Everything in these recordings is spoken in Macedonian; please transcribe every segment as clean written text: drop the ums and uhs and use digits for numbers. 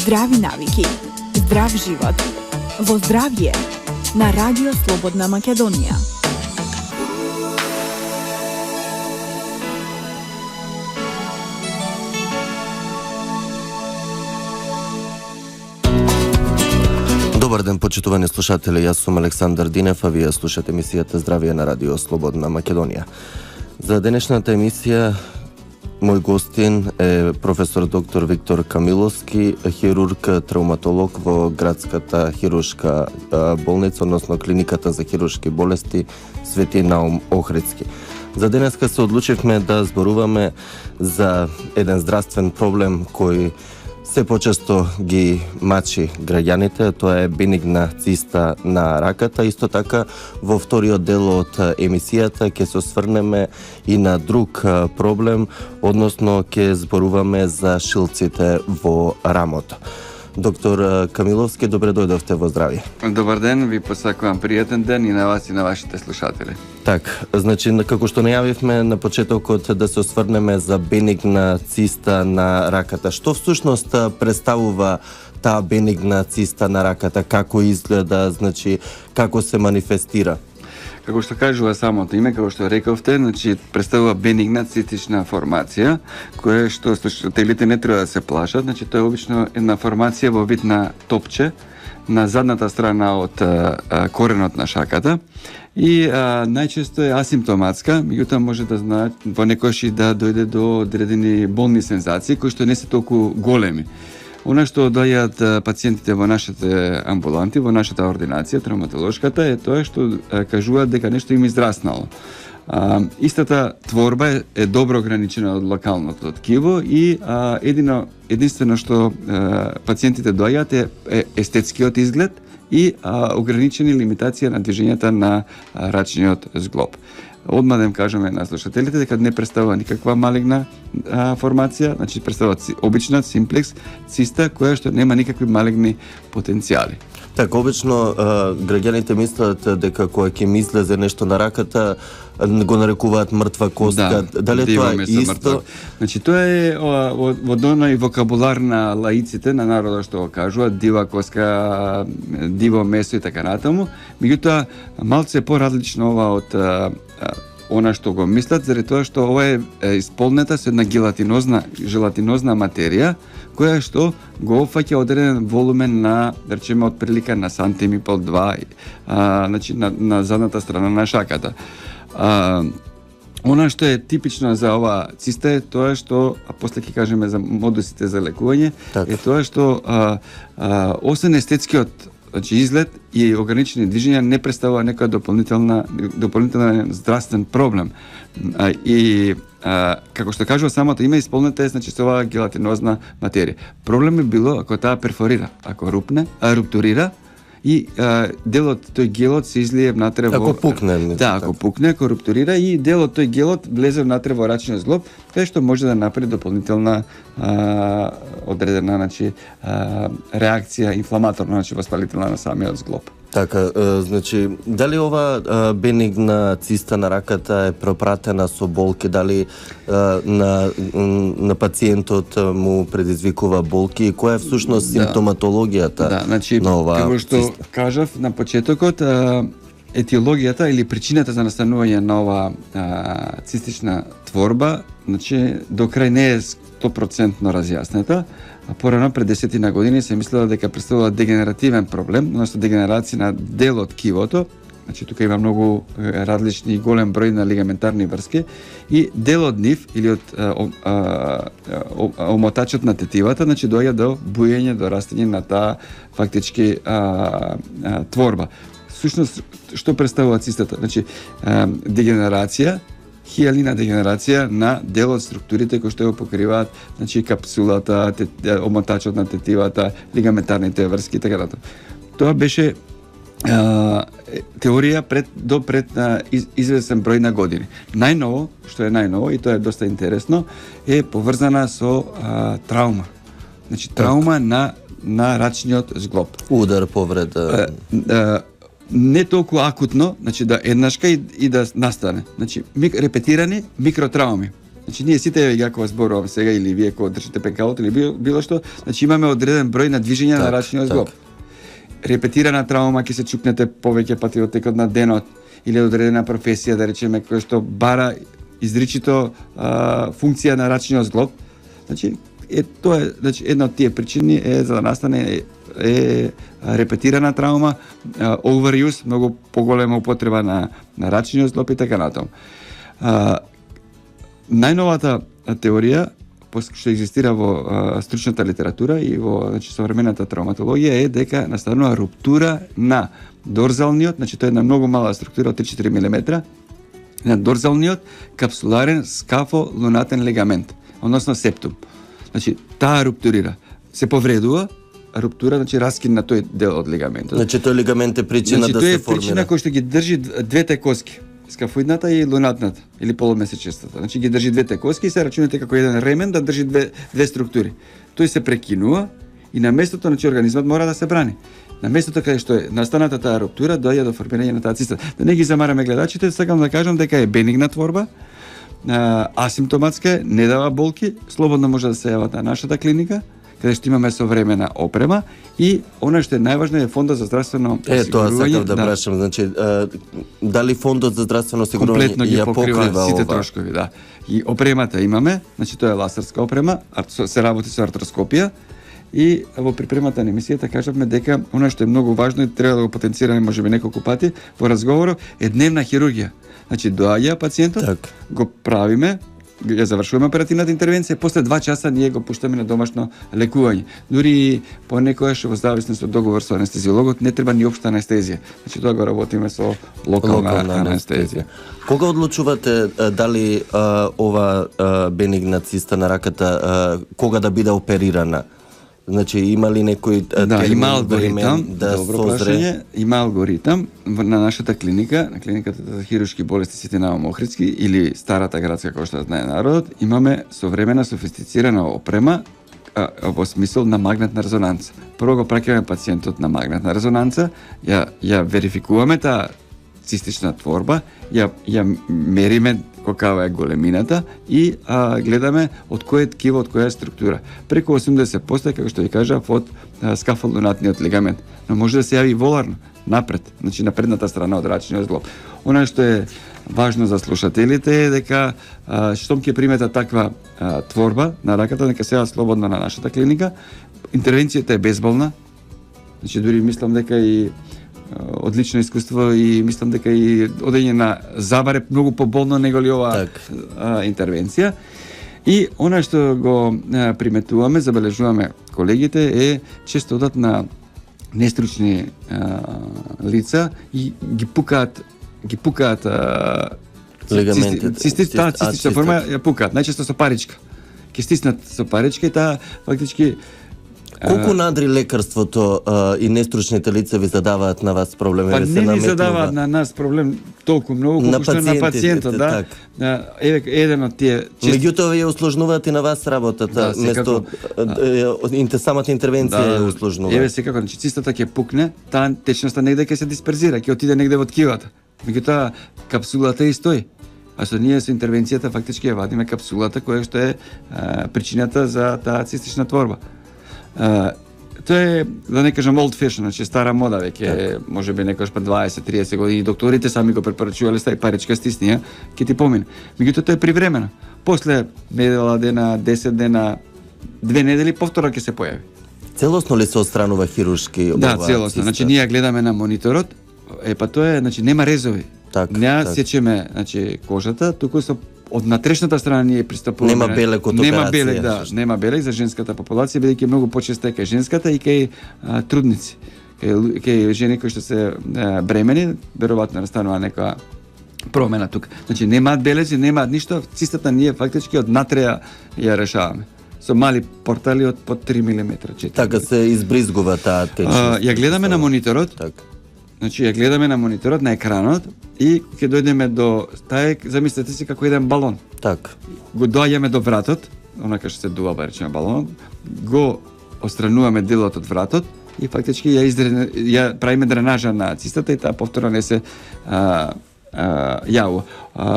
Здрави навики, здрав живот. Во здравје на Радио Слободна Македонија. Добар ден, почитувани слушатели, јас сум Александар Динев, а вие слушате емисијата Здравје на Радио Слободна Македонија. За денешната емисија мој гостин е професор доктор Виктор Камиловски, хирург, травматолог во градската хируршка болница, односно клиниката за хируршки болести Свети Наум Охридски. За денеска се одлучивме да зборуваме за еден здравствен проблем кој се почесто ги мачи граѓаните, тоа е бенигна циста на раката. Исто така, во вториот дел од емисијата ќе се осврнеме и на друг проблем, односно ќе зборуваме за шилците во рамото. Доктор Камиловски, добре дојдовте во здравје. Добар ден, ви посакувам пријатен ден и на вас и на вашите слушатели. Так, значи, како што најавивме на почетокот да се осврнеме за бенигна циста на раката. Што всушност представува таа бенигна циста на раката? Како изгледа, значи, како се манифестира? Како што кажува самото име, како што рековте, значи представува бенигна цистична формација, која што слушателите не треба да се плашат, значи тоа е обично една формација во вид на топче на задната страна од коренот на шаката и најчесто е асимптоматска, меѓутоа може да знаат во некојаш и да дојде до одредени болни сензации кои што не се толку големи. Она што доаѓаат пациентите во нашите амбуланти, во нашата ординација, травматолошката, е тоа што кажуваат дека нешто им израснало. Истата творба е добро ограничена од локалното ткиво и единствено што пациентите доаѓаат е естетскиот изглед и ограничени лимитација на движењата на рачниот зглоб. Одма да им кажеме на слушателите дека не представува никаква малигна формација, значи представува обична симплекс циста која што нема никакви малигни потенцијали. Така, обично граѓаните мислат дека кога ќе им излезе нешто на раката, го нарекуваат мртва коска. Да, дали тоа е исто? Мртва. Значи тоа е во доној вокабулар на лаиците, на народот што го кажуваат, дива коска, диво месо и така натаму. Меѓутоа малце поразлично ова од она што го мислат, заради тоа што ова е исполнета со една желатинозна материја, која што го опфаќа одреден волумен на, да речеме, од прилика на сантим и пол 2, значи на задната страна на шаката. Она што е типично за ова циста е тоа што, а после ќе кажеме за модусите за лекување, е тоа што освен естетскиот изглед и ограничени движења не представува некоја дополнителен здравствен проблем. И како што кажува самото име, исполнета е значи со оваа гелатинозна материја. Проблем е било ако таа перфорира, ако руптурира и делот тој гелот се излие внатре во... Ако пукне. Да, ако пукне, ако руптурира и делот тој гелот влезе внатре во рачниот зглоб, кај што може да направи дополнителна одредена, значи, реакција инфламаторна, значи воспалителна на самиот зглоб. Така, значи, дали ова бенигна циста на раката е пропратена со болки, дали на пациентот му предизвикува болки и која е всушност симптоматологијата на ова циста? Како што кажав на почетокот, етиологијата или причината за настанување на ова цистична творба, значи, до крај не е 100% разјаснета. Порано пред 10 години се мислела дека представува дегенеративен проблем, односно дегенерација на дел од ткивото. Значи тука има многу различни голем број на лигаментарни врски и дел од нив или од омотачот на тетивата, значи доаѓа до бујење, до растење на таа фактички творба. Всушност што представува цистата? Значи дегенерација, хиалина дегенерација на дел од структурите кои што го покриваат, значи капсулата, омотачот на тетивата, лигаментарните врски и така натаму. Тоа беше теорија пред известен број на години. Најново, што е најново и тоа е доста интересно, е поврзана со траума. Значи траума на рачниот зглоб. Удар, повреда. Не толку акутно, значи да еднашка и да настане. Значи репетирани микротрауми. Значи ние сите ја кога зборувам сега или вие кога држите пенкалот или било што, значи имаме одреден број на движења на рачниот зглоб. Репетирана травма ќе се чукнете повеќе пати од текот на денот или одредена професија, да речеме, која што бара изричито функција на рачниот зглоб. Значи тоа е, значи една од тие причини е за да настане репетирана травма, overuse, многу поголема употреба на рачниот зглоб и така натаму. Најновата теорија што екзистира во стручната литература и во, значи, современата травматологија е дека настанува руптура на дорзалниот, значи тоа е една многу мала структура од 3-4 мм, на дорзалниот капсуларен скафолунатен легамент, односно септум. Значи таа руптурира, се повредува, руптура, значи раскин на тој дел од легаментот. Значи тој легамент е причина значи, да се формира. Тоа е причина која што ги држи двете коски, скафоидната и лунатната или полумесечестата. Значи ги држи двете коски и се рачунате како еден ремен да држи две структури. Тој се прекинува и на местото, значи организмот мора да се брани. На местото каде што е настаната таа руптура доаѓа до формирање на таа циста. Да не ги замараме гледачите, сакам да кажам дека е бенигна творба, асимптоматска, не дава болки, слободно може да се јават на нашата клиника, каде што имаме современа опрема и она што е најважно е фондот за здравствено осигурување. Тоа сакав да прашам, значи дали фондот за здравствено осигурување ја покрива сите ова? трошкови, да. И опремата имаме, значи тоа е лазерска опрема, се работи со артроскопија и во припремата на емисијата кажавме дека она што е многу важно и треба да го потенцираме можеби неколку пати во разговорот е дневна хирургија. Значи доаѓа пациентот, Так. го правиме, ја завршуваме оперативната интервенција, после 2 часа ние го пуштаме на домашно лекување. Дури понекогаш во зависност од договор со анестезиологот не треба ни општа анестезија. Значи тоа го работиме со локална анестезија. Кога одлучувате дали ова бенигна циста на раката кога да биде оперирана? Значи има ли некој термин, има алгоритам, да добро созре? прашање, има алгоритам на нашата клиника, на клиниката за хируршки болести Свети-Нава Охридски или старата градска која што знае народот, имаме современа софистицирана опрема во смисол на магнетна резонанца. Прво го праќаме пациентот на магнетна резонанца, ја верификуваме таа цистична творба, ја мериме каква е големината и гледаме од кој е ткиво, од која е структура. Преку 80% како што ви кажав од скафолунатниот легамент, но може да се јави воларно напред, значи на предната страна од рачниот зглоб. Она што е важно за слушателите е дека штом ќе примета таква творба на раката, нека се јава слободно на нашата клиника. Интервенцијата е безболна. Значи дури мислам дека и одлично искуство и мислам дека и одење на забар е многу поболно него ли оваа интервенција. И она што го приметуваме, забележуваме колегите е често одат на нестручни лица и ги пукаат легаментите. Цистична форма ја пукаат, најчесто со паричка. Ке стиснат со паричка и таа фактички Колку надри лекарството и нестручните лица ви задаваат на вас проблеми? Па не ни задаваат на нас проблем толку многу колку што на пациентот, да. Еден од тие Меѓутоа вие усложнуваат и на вас работата, место самата интервенција ја усложнува. Еве секако, значи цистата ќе пукне, таа течноста негде ќе се дисперзира, ќе отиде негде во ткивата. Меѓутоа капсулата и стои. А со ние со интервенцијата фактички ја вадиме капсулата која што е причината за таа цистична творба. Тоа е, да не кажам old fashion, значи стара мода веќе, можеби некојаш па 20-30 години докторите сами го препорачувале стај паричка стисни ја, ќе ти помине. Меѓутоа тоа е привремено. После недела дена, 10 дена, 2 недели повторно ќе се појави. Целосно ли се отстранува хируршки? Да, целосно. Значи ние гледаме на мониторот, па тоа е, значи нема резови. Не сечеме, значи кожата, туку со од натрешната страна ние пристапуваме. Нема белек од операција. Нема белек, да, нема белек за женската популација, бидејќи многу почесто е кај женската и кај трудници. Кај жени кои што се бремени, веројатно настанува нека промена тука. Значи немаат белези, немаат ништо, цистата ние фактички од натреја ја решаваме. Со мали портали од по 3 мм. Така се избризгува таа течност. Ја гледаме на мониторот. Така. Значи ја гледаме на мониторот, на екранот и ќе дојдеме до тај, замислете си како еден балон. Така. Го доаѓаме до вратот, онака што се дува, ба речеме балонот, го отстрануваме делот од вратот и фактички ја правиме дренажа на цистата и таа повторно не се јавува.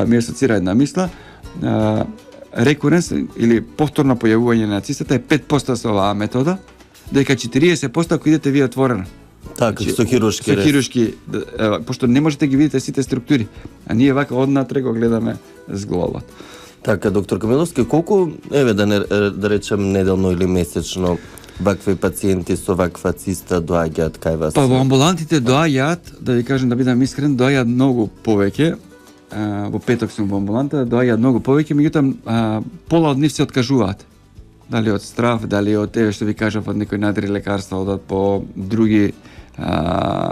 Ми асоцира една мисла, рекуренс или повторно појавување на цистата е 5% со оваа метода, дека 40% ако идете вие отворено. Така, со хируршки Со рез. хируршки, пошто не можете ги видите сите структури, а ние вака однатре го гледаме зглобот. Така, доктор Камиловски, колку, да речем, неделно или месечно вакви пациенти со ваква циста доаѓаат кај вас? Па во амбулантите доаѓаат, да ви кажем да бидам искрен, доаѓаат многу повеќе. Во петок сум во амбуланта, доаѓаат многу повеќе, меѓутоа пола од нив се откажуваат. Дали од страв, дали од еве што ви кажав, од некои надри лекарства, одат по други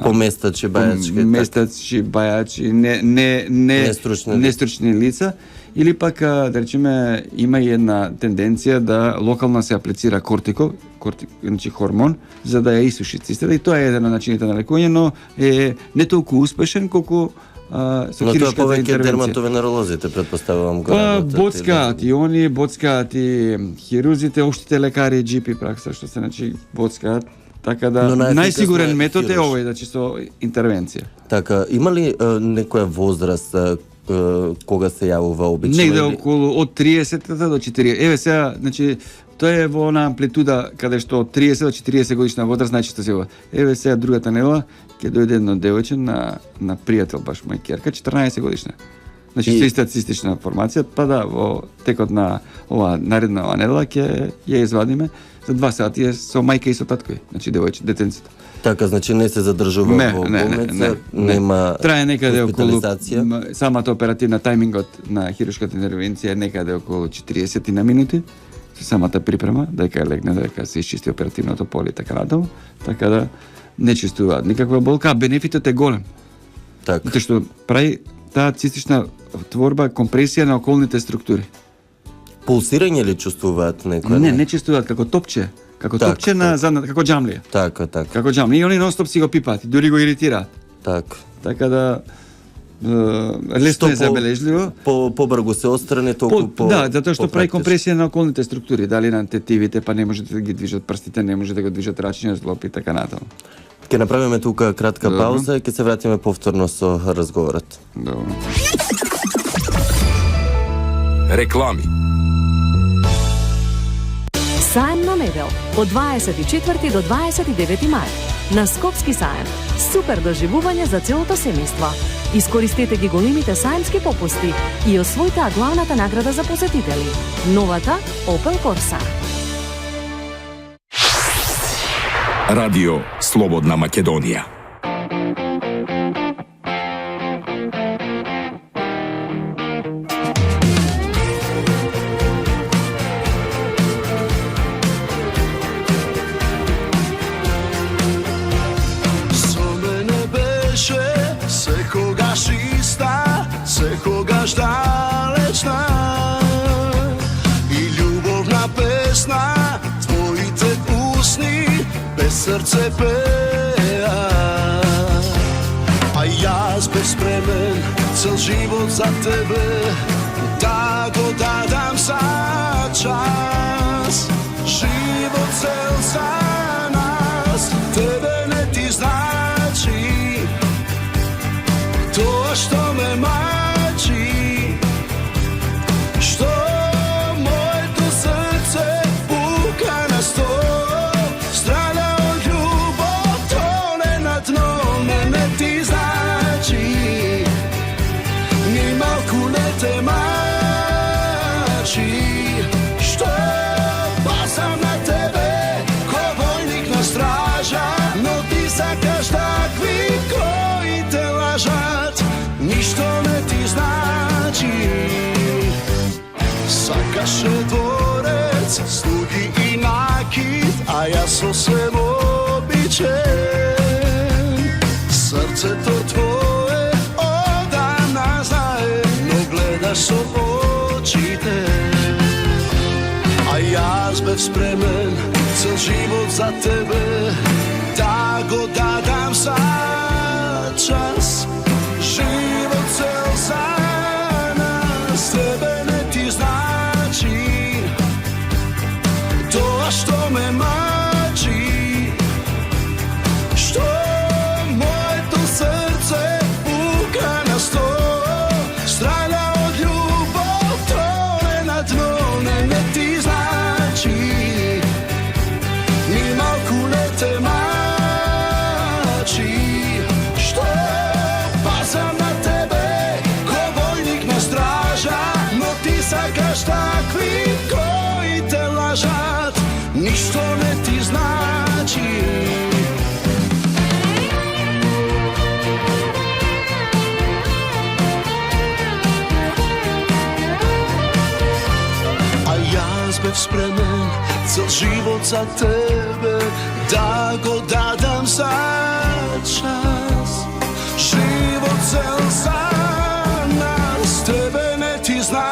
По местачи, бајачки. местачи, бајачи, нестручни лица, или пак, да речеме, има и една тенденција да локално се аплицира значи хормон, за да ја исуши цистата, и тоа е еден од начините на лекување, но е не толку успешен колку со Но тоа хируршката повеќе интервенција. дерматовенеролозите, претпоставувам го. Па, работат, боцкаат и они, боцкаат и хирурзите, оштите лекари, GP пракса, што се значи боцкаат. Така да, Но најефикасно најсигурен е метод е хируршки. овој, значи со интервенција. Така, има ли некоја возраст кога се јавува обично? Негде или- околу од 30 до 40. Еве сега, значи тоа е во она амплитуда каде што од 30 до 40 годишна возраст најчесто се јавува. Еве сега другата недела ќе дојде едно девојче на пријател баш мој ќерка, 14 годишна. Значи И- се иста цистична формација, па да, во текот на ова наредна недела ќе ја извадиме. За 2 сати е со мајка и со татко, значи девојче, детенцето. Така, значи не се задржува во болница, нема Трае некаде околу хоспитализација. самата оперативна тајмингот на хируршката интервенција е некаде околу 40 на минути. Со самата припрема, дека легне, дека се исчисти оперативното поле и така натаму. Така да не чувствуваат никаква болка, а бенефитот е голем. Така. Затоа што прави таа цистична творба компресија на околните структури. Пулсирање ли чувствуваат некој? Не чувствуваат како топче, како Так, топче на задната, како џамлија. Така, така, Како џамлија, и они нон-стоп си го пипаат, и дури го иритираат. така. Така да лесно е забележливо. Побргу се острани, толку по Да, затоа што прави попрактично. компресија на околните структури, дали на тетивите, па не можете да ги движат прстите, не можете да го движат рачниот зглоб и така натаму. Ќе направиме тука кратка Добро. пауза и ќе се вратиме повторно со разговорот. Добро. Реклами. Саем на Медел од 24 до 29 мај на Скопски саем. Супер доживување за целото семејство. Искористете ги големите саемски попусти и освојте главната награда за посетители. Новата Opel Corsa. Радио Слободна Македонија. Со мене беше секогаш иста, секогаш далечна и љубовна песна, твоите усни без срце пеа. А јас безпремен цел живот за тебе, да го дадам за час. Живот цел за нас, тебе не ти значи тоа што ме мачи, што моето срце пука на сто, страда од љубов, тоне на дно, не ти значи, ни малку не те мачи, што пасам на тебе, ко војник на стража, но ти сакаш такви кои те лажат, ништо не ти значи. Сакаше дворец, слуги и накид, а јас сосем обичен. Срцето твое одамна знае, но гледаш со очите. А јас бев спремен цел живот за тебе, да го дадам за час. Живот цел за нас, тебе не ти значи тоа што ме мачи, што моето срце пука на сто, страда од љубов, тоне на дно, сакаш такви кои те лажат, ништо не ти значи. А јас бев спремен цел живот за тебе, да го дадам за час. Живот цел за нас, тебе не ти значи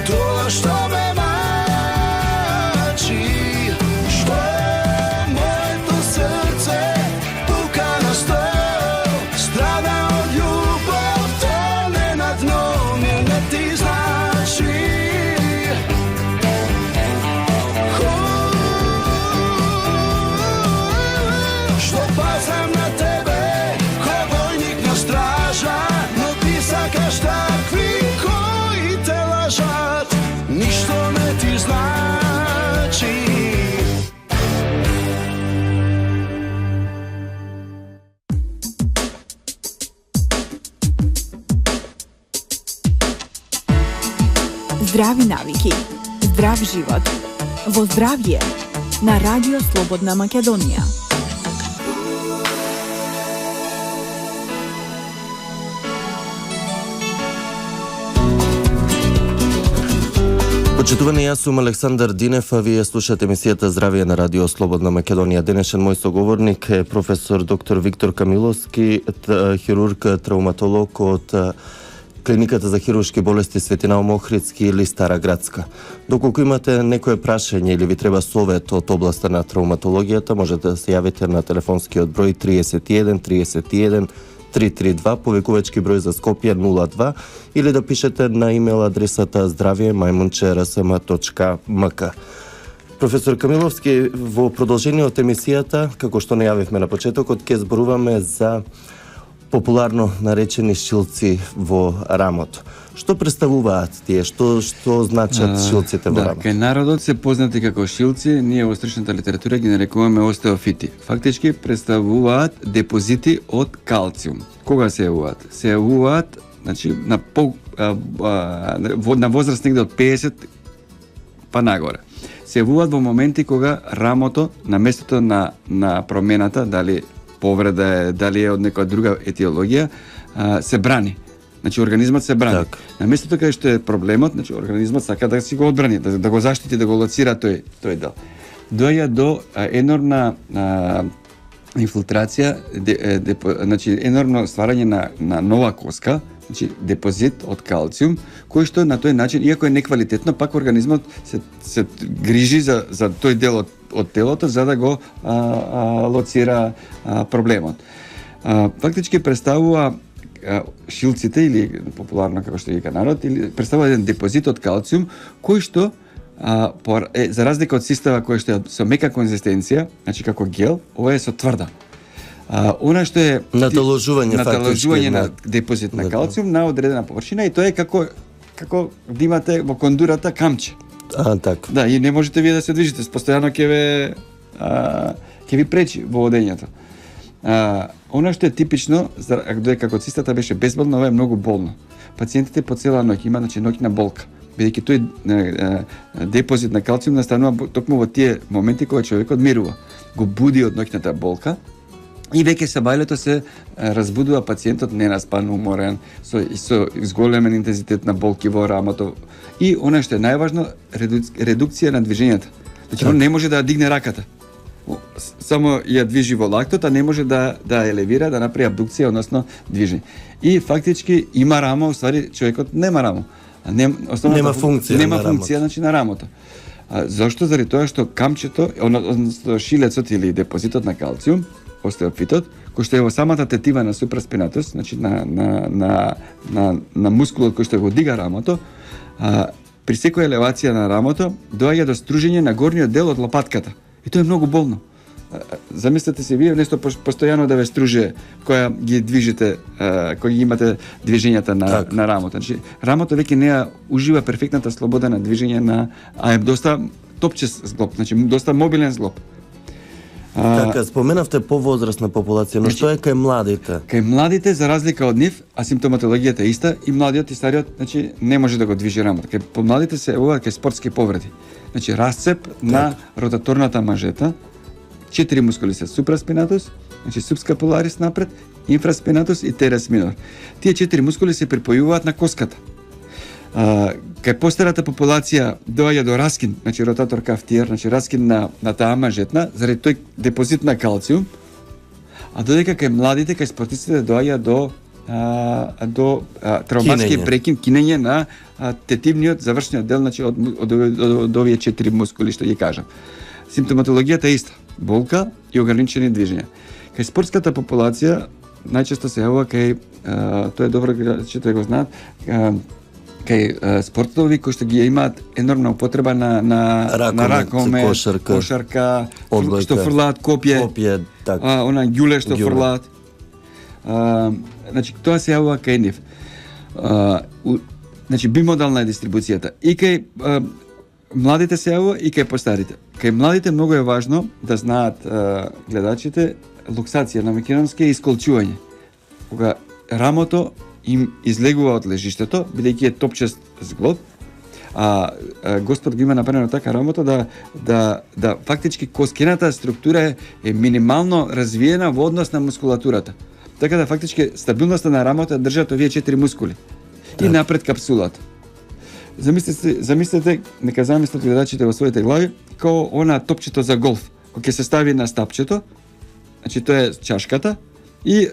тоа што ме мачи, што моето срце тука на сто, страда од љубов, тоне на дно, не ти значи. Што пазам на тебе, ко војник на стража, но ти сакаш такви кои те лажат, ништо не ти значи. Здрави навики, здрав живот. Во здравје на Радио Слободна Македонија. Почитувани, јас сум Александар Динев, а вие слушате емисијата Здравје на Радио Слободна Македонија. Денешен мој соговорник е професор доктор Виктор Камиловски, хирург, травматолог од Клиниката за хируршки болести Светинал Мохридски или Стара Градска. Доколку имате некое прашање или ви треба совет од областа на травматологијата, можете да се јавите на телефонскиот број 31 31 332, повикувачки број за Скопје 02, или да пишете на имейл адресата zdravje@rsm.mk. Професор Камиловски, во продолжение од емисијата, како што најавивме на почетокот, ќе зборуваме за популарно наречени шилци во рамото. Што представуваат тие? Што значат шилците во рамото? Кај народот се познати како шилци, ние во стручната литература ги нарекуваме остеофити. Фактички представуваат депозити од калциум. Кога се јавуваат? Се јавуваат, значи на возраст негде од 50 па нагоре. Се јавуваат во моменти кога рамото на местото на промената, дали повреда е, дали е од некоја друга етиологија, се брани. Значи организмот се брани. Так. На местото каде што е проблемот, значи организмот сака да си го одбрани, да го заштити, да го лоцира тој дел. Доаѓа до енормна инфилтрација, значи енормно стварање на нова коска, значи депозит од калциум, кој што на тој начин, иако е неквалитетно, пак организмот се грижи за тој дел од телото за да го лоцира проблемот. Фактички представува шилците, или популарно како што ги вика народ, или представува еден депозит од калциум кој што за разлика од система која што е со мека конзистенција, значи како гел, ова е со тврда. Она што е наталожување на депозит на калциум на одредена површина, и тоа е како да имате во кондурата камче. Така. Да, и не можете вие да се движите, постојано ќе ви пречи во одењето. Она што е типично, додека кога цистата беше безболна, ова е многу болно. Пациентите по цела ноќ има, значи ноќна болка, бидејќи тој депозит на калциум настанува токму во тие моменти кога човекот мирува. Го буди од ноќната болка и веќе со бајлето се разбудува пациентот ненаспан, уморен, со зголемен интензитет на болки во рамото. И она што е најважно, редукција на движењата. Значи он не може да дигне раката. Само ја движи во лактот, а не може да елевира, да направи абдукција, односно движење. И фактички има рамо, уствари човекот нема рамо. Нема функција, значи на рамото. Зошто? Заради тоа што камчето, односно шилецот или депозитот на калциум, остеофитот, кој што е во самата тетива на супраспинатус, значи на мускулот кој што го дига рамото, при секоја елевација на рамото доаѓа до стружење на горниот дел од лопатката. И тоа е многу болно. Замислете се вие нешто постојано да ве струже која ги движите, кој ги имате движењата на рамото. Значи, рамото веќе не ужива перфектната слобода на движење а е доста топче зглоб, значи доста мобилен зглоб. Така, споменавте повозрастна популација, но што е кај младите? Кај младите, за разлика од нив, асимптоматологијата е иста, и младиот и стариот, значи, не може да го движи рамото. Кај по младите се явуваат кај спортски повреди. Значи, расцеп на ротаторната мажета, 4 мускули се супраспинатус, значи субскапуларис напред, инфраспинатус и терес минор. Тие 4 мускули се припојуваат на коската. Кај постарата популација доаѓа до раскин, значи ротатор каф тиер, значи раскин на таа мажетна, заради тој депозит на калциум, а додека кај младите, кај спортистите доаѓа до травматски прекин, кинење на тетивниот завршниот дел, значи од овие 4 мускули што ги кажам. Симптоматологијата е иста, болка и ограничени движења. Кај спортската популација најчесто се јавува кај тоа е добро че го знаат, кај спортови кои што ги имаат енормна употреба на ракоме, кошарка, што фрлаат копје, она ѓуле што фрлаат. Значи тоа се јавува кај нив. Значи бимодална е дистрибуцијата. И кај младите се јавува и кај постарите. Кај младите многу е важно да знаат гледачите луксација на македонски е исколчување. Кога рамото им излегува од лежиштето, бидејќи е топчест зглоб, Господ го има направено така рамото да фактички коскената структура е минимално развиена во однос на мускулатурата. Така да фактички стабилноста на рамото држат овие 4 мускули. И напред капсулата. Замислете, нека замислат гледачите во своите глави, како она топчето за голф, кој ќе се стави на стапчето, значи тоа е чашката, и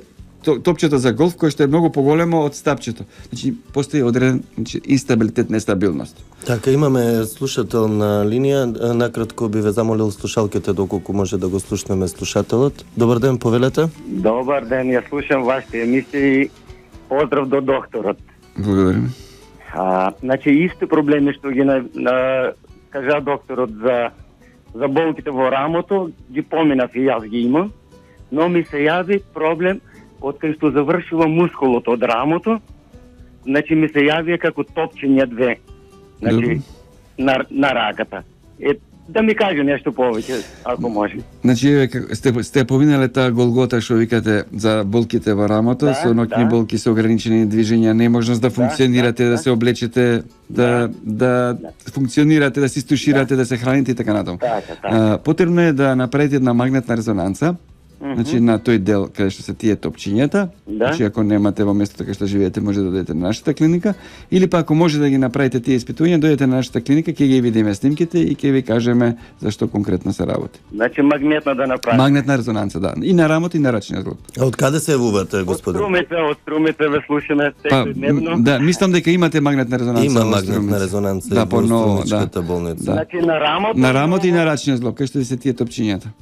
топчето за голф кој што е многу поголемо од стапчето. Значи постои одреден инстабилитет, нестабилност. Така, имаме слушател на линија. Накратко би ве замолил слушалките доколку може да го слушнеме слушателот. Добар ден, повелете. Добар ден, ја слушам вашите емисии и поздрав до докторот. Благодарам. Значи исти проблеми што ги кажа докторот за болките во рамото, ги поминав и јас ги имам, но ми се јави проблем од кај што завршува мускулот од рамото, значи ми се јави како топчење две, значи на раката. Да ми каже нешто повеќе, ако може. Значи, сте поминале таа голгота што викате за болките во рамото, со ноќни болки, со ограничени движења, неможност да функционирате, да се облечете, да функционирате, да се стуширате, да се храните и така натаму. Потребно е да направите една магнетна резонанца, значи на тој дел каде што се тие топчињата, значи ако немате во местото каде што живеете, може да дојдете на нашата клиника, или па ако може да ги направите тие испитувања, дојдете на нашата клиника, ќе ги видиме снимките и ќе ви кажеме за што конкретно се работи. Значи магнетна да направите. Магнетна резонанца, да. И на рамото и на рачниот зглоб. А од каде се јавувате, господин? Од струмите ве слушаме секојдневно. Да, мислам дека имате магнетна резонанца. Има магнетна резонанца да, во Струмичката болница. Значи на рамото. На рамото и на рачниот зглоб, кај што се тие топчињата.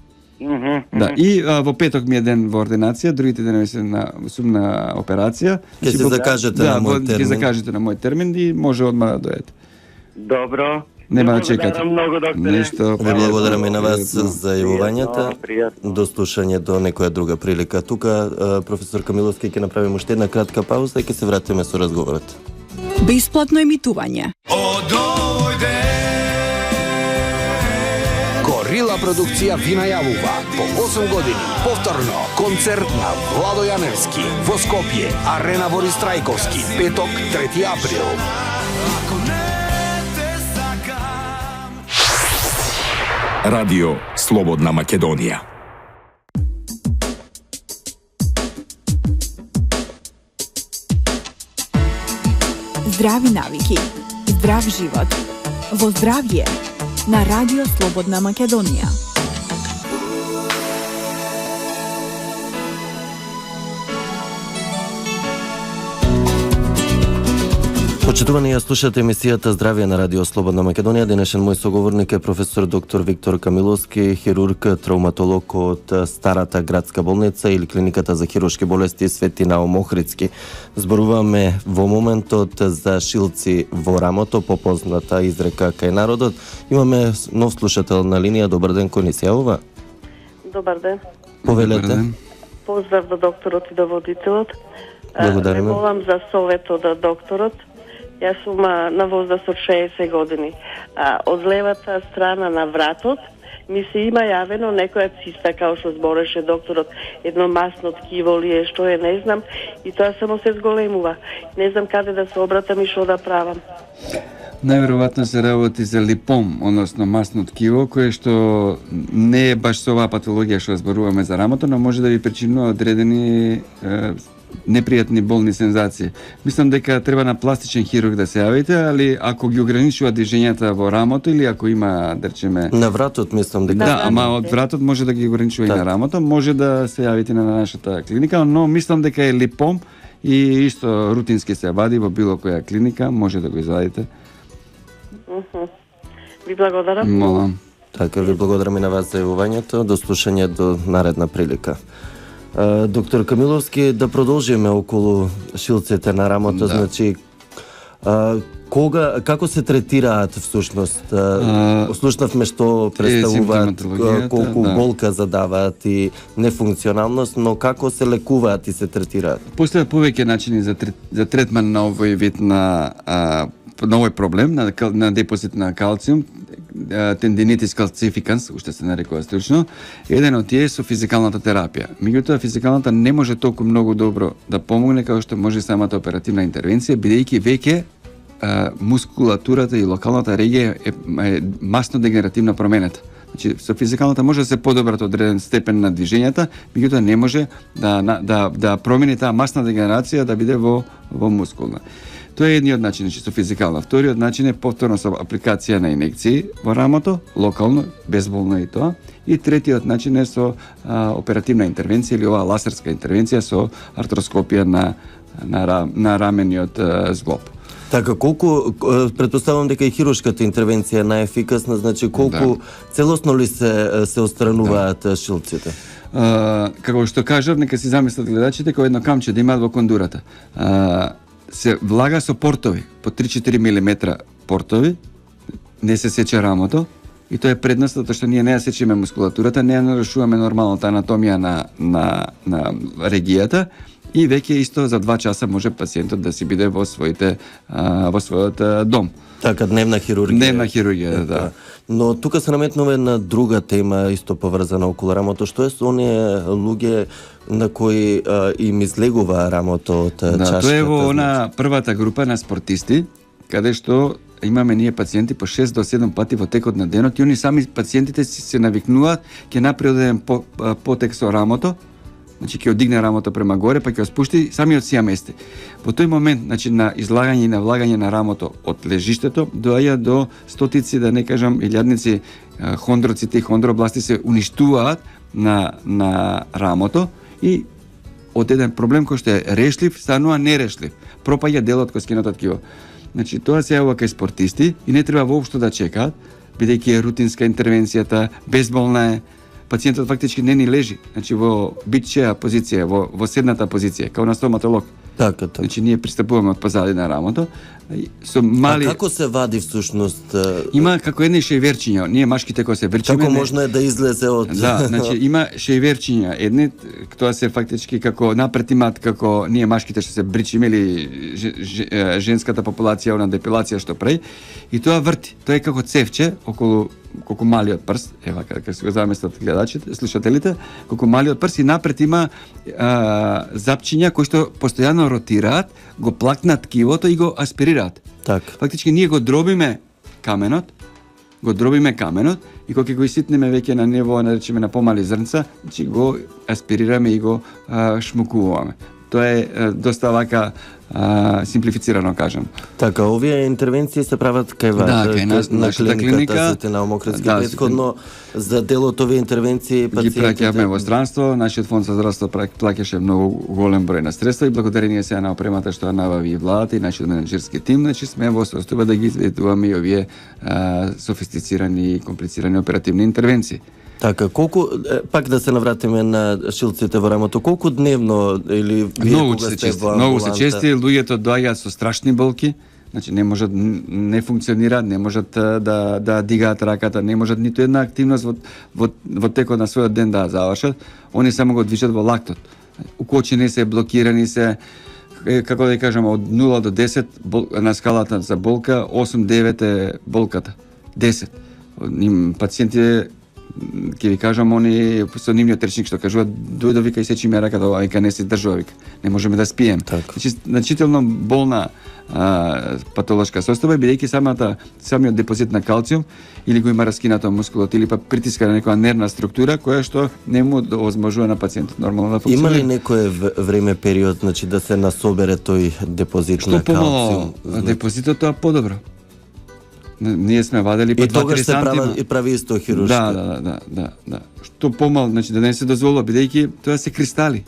Да, и во петок ми е ден во ординација, другите денови се сум на операција. Ќе се закажете на мој термин. Ќе закажете на мој термин и може одма да дојдете. Добро. Нема да чекате. Многу, докторе. Нешто. Благодарам и на вас за јавувањето. До слушање до некоја друга прилика. Тука професор Камиловски ќе направиме уште една кратка пауза и ќе се вратиме со разговорот. Бесплатно емитување. Горила продукција ви најавува по 8 години повторно концерт на Владо Јаневски во Скопје, Арена Борис Трајковски, петок 3 април. Радио Слободна Македонија. Здрави навики, здрав живот. Во здравје на Радио Слободна Македонија. Почитувани, ја слушате емисијата Здравје на Радио Слободна Македонија. Денешен мој соговорник е професор доктор Виктор Камиловски, хирург, травматолог од Старата градска болница или клиниката за хируршки болести Свети Наум Охридски. Зборуваме во моментот за шилци во рамото, попозната изрека кај народот. Имаме нов слушател на линија. Добар ден, кој ни се јавува? Добар ден. Повелете. Поздрав до докторот и до водителот. Благодариме. Молам за советот од докторот. Јас сум на возраст од 60 години. Од левата страна на вратот ми се има јавено некоја циста, као што збореше докторот, едно масно ткиво ли е, што е, не знам, и тоа само се зголемува. Не знам каде да се обратам и што да правам. Најверојатно се работи за липом, односно масно ткиво, кое што не е баш со оваа патологија што зборуваме за рамото, но може да ви причинува одредени непријатни болни сензации. Мислам дека треба на пластичен хирург да се јавите, али ако ги ограничува движењата во рамото или ако има, да речеме, На вратот мислам дека... Да, ама од вратот може да ги ограничува и на рамото, може да се јавите на нашата клиника, но мислам дека е липом и исто рутински се вади во било која клиника, може да го извадите. Ви благодарам. Молам. Така, ви благодарам и на вас за јавувањето. До слушање до наредна прилика. Доктор Камиловски, да продолжиме околу шилците на рамото, Да. значи како се третираат всушност? Слушнавме што представуваат, симптоматологијата, колку да. болка задаваат и нефункционалност, но како се лекуваат и се третираат? Постојат повеќе начини за третман на овој вид на овој проблем, на депозит на калциум, тендинитис калцификанс, уште се нарекува стручно. Еден од тие е со физикалната терапија. Меѓутоа, физикалната не може толку многу добро да помогне како што може самата оперативна интервенција, бидејќи веќе мускулатурата и локалната регија е масно дегенеративно променета. Значи, со физикалната може да се подобрат одреден степен на движењата, меѓутоа не може да промени таа масна дегенерација да биде во мускулна. Тоа е едниот начин, значи со физикална. Вториот начин е повторно со апликација на инекции во рамото, локално, безболно и тоа. И третиот начин е со оперативна интервенција или оваа ласерска интервенција со артроскопија на рамениот зглоб. Така, колку, предпоставам дека и хируршката интервенција е најефикасна, значи колку целосно ли се отстрануваат шилците? Како што кажав, нека си замислат гледачите кој едно камче да имаат во кондурата. Се влага со портови, по 3-4 мм портови, не се сече рамото, и тоа е предност, затоа што ние не ја сечеме мускулатурата, не ја нарушуваме нормалната анатомија на регијата, и веќе исто за 2 часа може пациентот да си биде во својот дом. Така, дневна хирургија. Дневна хирургија, да. Но тука се наметнува една друга тема, исто поврзана околу рамото. Што е со оние луѓе на кои им излегува рамото од чашката? Тоа е во она првата група на спортисти, каде што имаме ние пациенти по 6 до 7 пати во текот на денот и они сами пациентите се навикнуваат, ќе направи одреден потек со рамото, значи ќе одигне рамото према горе, па ќе го спушти, самиот си ја мести. Во тој момент, значи на излагање и на влагање на рамото од лежиштето, доаѓа до стотици, да не кажам илјадници хондроците и хондробласти се уништуваат на рамото и од еден проблем кој што е решлив, станува нерешлив. Пропаѓа делот кој скиното ткиво. Значи тоа се јавува кај спортисти и не треба воопшто да чекаат, бидејќи е рутинска интервенцијата, безболна е. Пациентот фактички не ни лежи, значи во битчеа позиција, во седната позиција, као на стоматолог. Така. Значи ние пристапуваме од позади на рамото, со мали... А како се вади всушност? Има како едни шејверчиња, ние машките кои се верчиме... Како можно е да излезе од... Да, значи има шејверчиња, едни, тоа се фактички како напред имаат како ние машките што се бричиме или женската популација на депилација што прави, и тоа врти, тоа е како цевче околу колку малиот прст, ева како се го замислат гледачите, слушателите, колку малиот прст и напред има запчиња кои што постојано ротираат, го плакнат ткивото и го аспирираат. Така. Фактички ние го дробиме каменот и кога ќе го иситнеме веќе на ниво, наречеме на помали зрнца, значи го аспирираме и го шмукуваме. Тоа е доста вака симплифицирано кажам. Така, овие интервенции се прават кај вас, кај нашата клиника. Светина Омокритски, претходно за дел од овие интервенции пациентите... Ги праќавме во странство, нашиот фонд за здравство плаќаше многу голем број на средства и благодарение се на опремата што набави и владата и нашиот менеджерски тим, значи сме во состојба да ги изведуваме и овие софистицирани и комплицирани оперативни интервенции. Така, колку, пак да се навратиме на шилците во рамото, колку дневно или вие многу кога се сте чести, во многу се амбуланта? чести, луѓето доаѓаат со страшни болки, значи не можат, не функционираат, не можат да дигаат раката, не можат ниту една активност во текот на својот ден да завршат, они само го движат во лактот. Укочени се, блокирани се, како да кажам, од 0 до 10 на скалата за болка, 8-9 е болката, 10. Пациентите ќе ви кажам, они со нивниот речник што кажува, дојде вика и сечи ми раката, ова вика не се држува, вика. Не можеме да спиеме. Значи, значително болна патолошка состојба, бидејќи самиот депозит на калциум или го има раскинато мускулот или па притиска на некоја нервна структура која што не му овозможува на пациентот нормално да функционира. Има ли некое време, период, значи да се насобере тој депозит што на калциум? Што помало депозитот, тоа подобро. Ние сме вадели по 2-3 сантима. И прави исто хируршки. Да. Што помал, значи да не се дозволува, бидејќи тоа се кристали.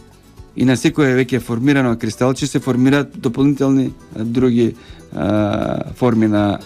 И на секој веќе формирано кристалче се формираат дополнителни други форми на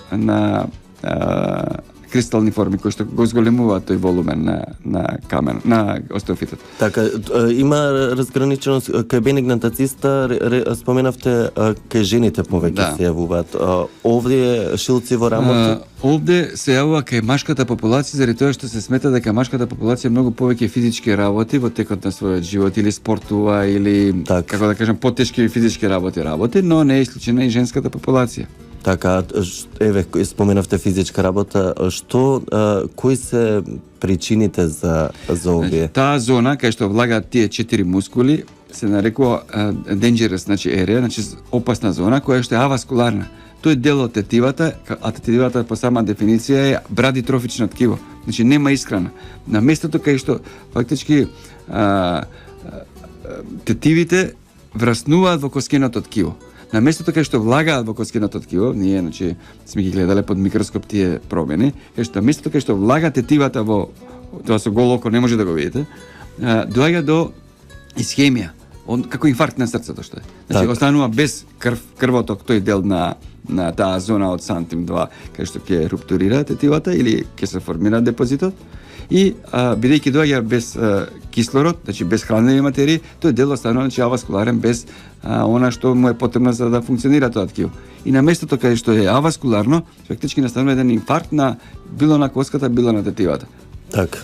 кристални форми кои што го зголемуваат тој волумен на камен, на остеофитот. Така, има разграниченост кај бенигната циста, споменавте кај жените повеќе се јавуваат. Овде шилци во рамото? Овде се јавува кај машката популација заради тоа што се смета дека машката популација многу повеќе физички работи во текот на својот живот или спортува или како да кажам потешки физички работи, но не е исклучена и женската популација. Така, еве, споменавте физичка работа, кои се причините за овие? Таа зона кај што влагаат тие 4 мускули се нарекува dangerous, значи area, значи опасна зона која што е аваскуларна. Тој дел од тетивата, а тетивата по сама дефиниција е брадитрофично ткиво. Значи нема исхрана. На местото кај што фактички тетивите враснуваат во коскеното ткиво. На местото кај што влагаат во коскеното ткиво, ние значи сме ги гледале под микроскоп тие промени, кај што местото кај што влага тетивата во тоа со голо око не може да го видите, доаѓа до исхемија, како инфаркт на срцето што е. Значи останува без крвоток тој дел на таа зона од сантим 2 кај што ќе руптурира тетивата или ќе се формира депозитот. И бидејќи доаѓа без кислород, значи без хранливи материи, тој дел останува значи аваскуларен без она што му е потребно за да функционира тоа ткиво. И на местото кај што е аваскуларно, фактички настанува еден инфаркт на било на коската, било на тетивата. Така,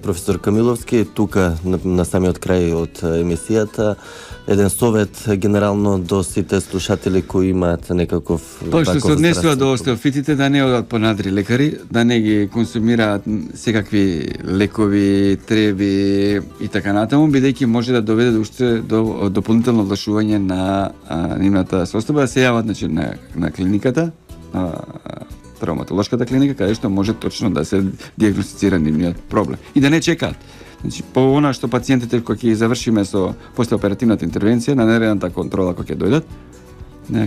професор Камиловски, тука на самиот крај од емисијата, еден совет генерално до сите слушатели кои имаат некаков тоа што се однесува до остеофитите, да не одат понадри лекари, да не ги консумираат секакви лекови, треби и така натаму, бидејќи може да доведе до дополнително влошување на нивната состојба, да се јават значи на клиниката, травматолошката клиника, каде што може точно да се диагностицира нивниот проблем и да не чекаат. Значи, по она што пациентите кога ќе завршиме со послеоперативната интервенција, на нередната контрола кога ќе дојдат,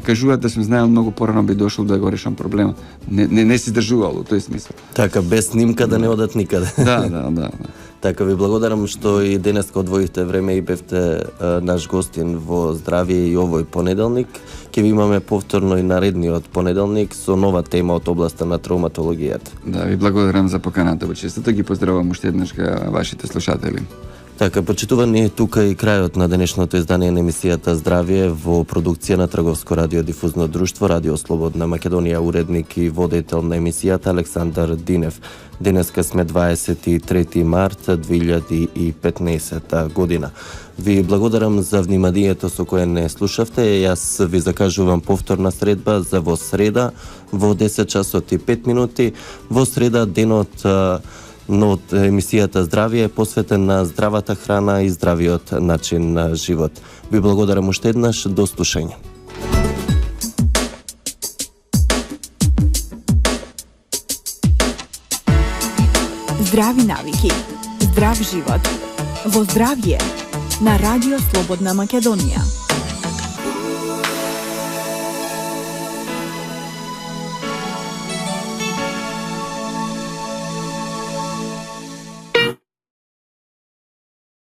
кажуваат да сум знаел многу порано би дошол да го решам проблемот. Не се издржувал во тој смисол. Така, без снимка да не одат никаде. Да. Така, ви благодарам што и денеска одвоите време и бевте наш гостин во Здравје и овој понеделник. Ќе ви имаме повторно и наредниот понеделник со нова тема од областа на травматологијата. Да, ви благодарам за поканата во честото, ги поздравувам уште еднаш ка вашите слушатели. Така, почитувани, тука и крајот на денешното издание на емисијата Здравје во продукција на Трговско радиодифузно друштво Радио Слободна Македонија, уредник и водител на емисијата Александар Динев. Денеска сме 23 март 2015 година. Ви благодарам за вниманието со кое не слушавте. Јас ви закажувам повторна средба за во среда во 10 часот и 5 минути. Во среда денот но емисијата Здравје е посветен на здравата храна и здравиот начин на живот. Ви благодарам уште еднаш, до слушање. Здрави навики, здрав живот. Во Здравје на Радио Слободна Македонија.